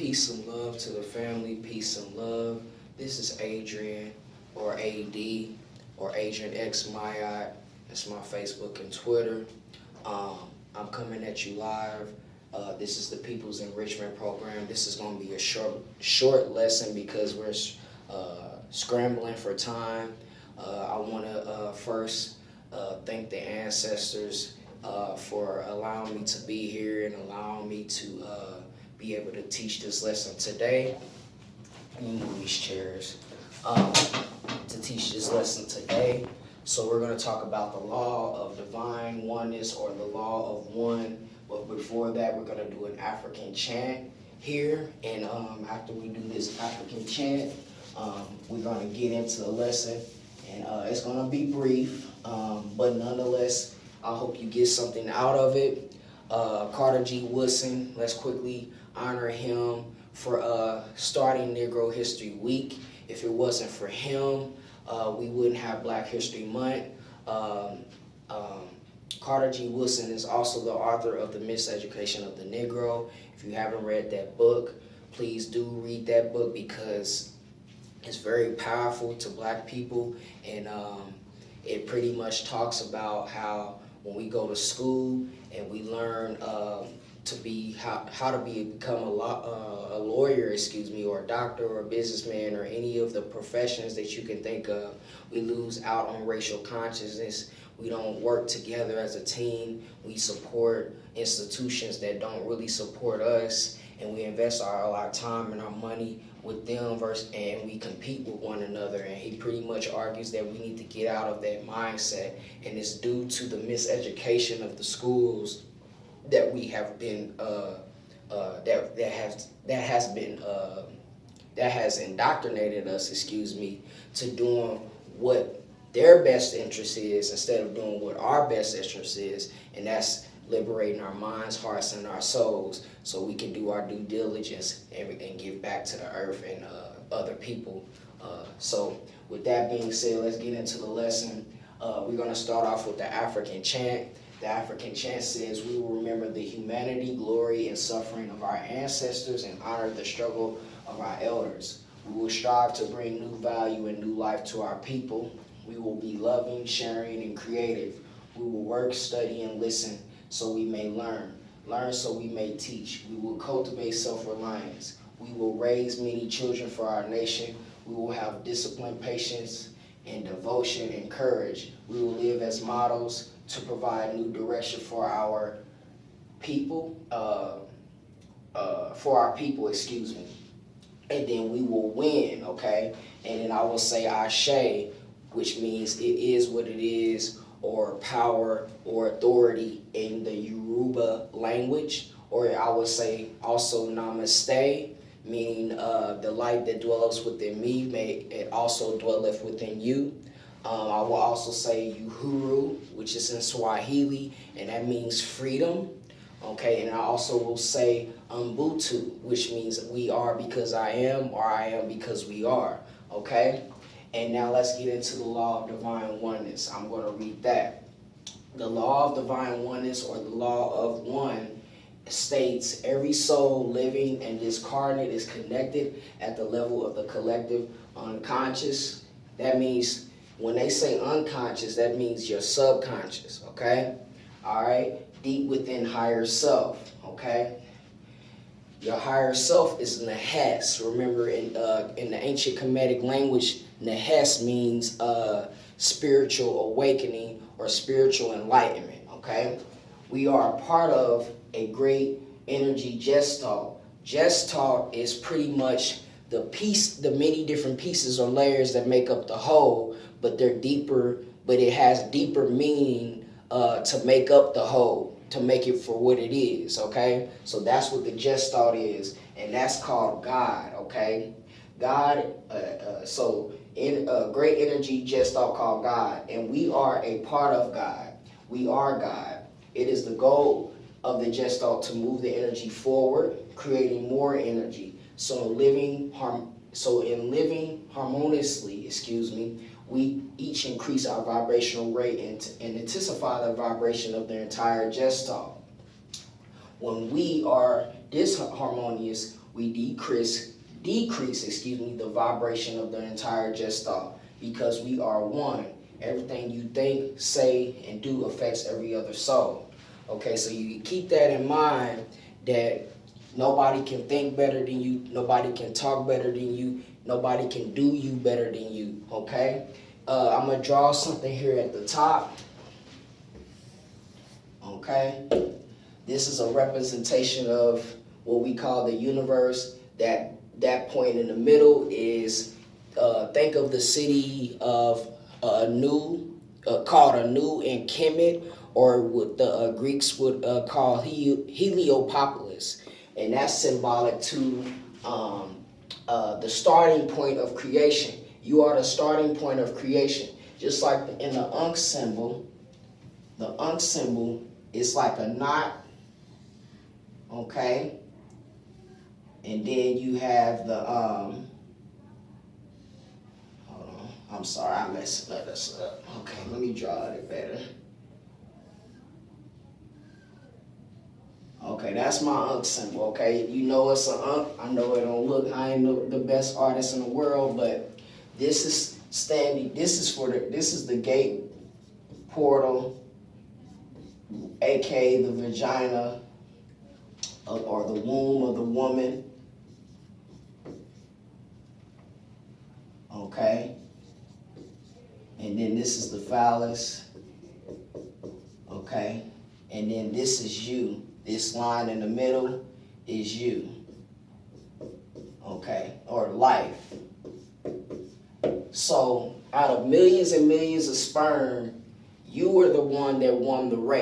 Peace and love to the family, peace and love. This is Adrian, or AD, or Adrian X. It's my Facebook and Twitter. I'm coming at you live. This is the People's Enrichment Program. This is going to be a short lesson because we're scrambling for time. I want to first thank the ancestors for allowing me to be here and allowing me to be able to teach this lesson today. Let me move these chairs. To teach this lesson today. So we're going to talk about the law of divine oneness, or the law of one. But before that, we're going to do an African chant here. And after we do this African chant, we're going to get into the lesson. And it's going to be brief, but nonetheless, I hope you get something out of it. Carter G. Woodson, let's quickly honor him for starting Negro History Week. If it wasn't for him, we wouldn't have Black History Month. Carter G. Woodson is also the author of The Miseducation of the Negro. If you haven't read that book, please do read that book because it's very powerful to Black people, and it pretty much talks about how when we go to school and we learn to be how to become a lawyer, or a doctor or a businessman or any of the professions that you can think of, we lose out on racial consciousness. We don't work together as a team. We support institutions that don't really support us, and we invest all our time and our money with them and we compete with one another. And he pretty much argues that we need to get out of that mindset, and it's due to the miseducation of the schools that we have been that has indoctrinated us, to doing what their best interest is instead of doing what our best interest is, and that's liberating our minds, hearts, and our souls so we can do our due diligence and give back to the earth and other people. So with that being said, let's get into the lesson. We're going to start off with the African chant. The African chant says, "We will remember the humanity, glory, and suffering of our ancestors and honor the struggle of our elders. We will strive to bring new value and new life to our people. We will be loving, sharing, and creative. We will work, study, and listen so we may learn so we may teach. We will cultivate self-reliance. We will raise many children for our nation. We will have discipline, patience, and devotion and courage. We will live as models to provide new direction for our people, and then we will win, okay? And then I will say Ashe, which means it is what it is, or power or authority in the Yoruba language. Or I would say also Namaste, meaning the light that dwelleth within me, may it also dwelleth within you. I will also say Uhuru, which is in Swahili, and that means freedom. Okay, and I also will say Ubuntu, which means we are because I am, or I am because we are. Okay? And now let's get into the law of divine oneness. I'm going to read that. The law of divine oneness, or the law of one, states every soul living and discarnate is connected at the level of the collective unconscious. That means when they say unconscious, that means your subconscious, okay? All right? Deep within higher self, okay? Your higher self is Nehes. Remember, in the ancient Kemetic language, Nehes means spiritual awakening or spiritual enlightenment, okay? We are part of a great energy gestalt. Gestalt is pretty much the many different pieces or layers that make up the whole, but they're deeper, but it has deeper meaning to make up the whole, to make it for what it is, okay? So that's what the gestalt is, and that's called God, okay? God, so in a great energy gestalt called God, and we are a part of God. We are God. It is the goal of the gestalt to move the energy forward, creating more energy. So in living harmoniously, we each increase our vibrational rate and intensify the vibration of the entire gestalt. When we are disharmonious, we decrease, the vibration of the entire just thought, because we are one. Everything you think, say, and do affects every other soul. Okay, so you keep that in mind, that nobody can think better than you, nobody can talk better than you, nobody can do you better than you. Okay, I'm gonna draw something here at the top. Okay, this is a representation of what we call the universe. That point in the middle is, think of the city of Anu, called Anu in Kemet, or what the Greeks would call Heliopolis, and that's symbolic to the starting point of creation. You are the starting point of creation. Just like in the Ankh symbol, is like a knot, okay? And then you have the, hold on, I'm sorry, I messed us up. Okay, let me draw it better. Okay, that's my Ankh symbol, okay? You know it's an Ankh. I know it don't look, I ain't the best artist in the world, but this is the gate portal, aka the vagina, or the womb of the woman. Okay? And then this is the phallus. Okay? And then this is you. This line in the middle is you. Okay? Or life. So, out of millions and millions of sperm, you were the one that won the race.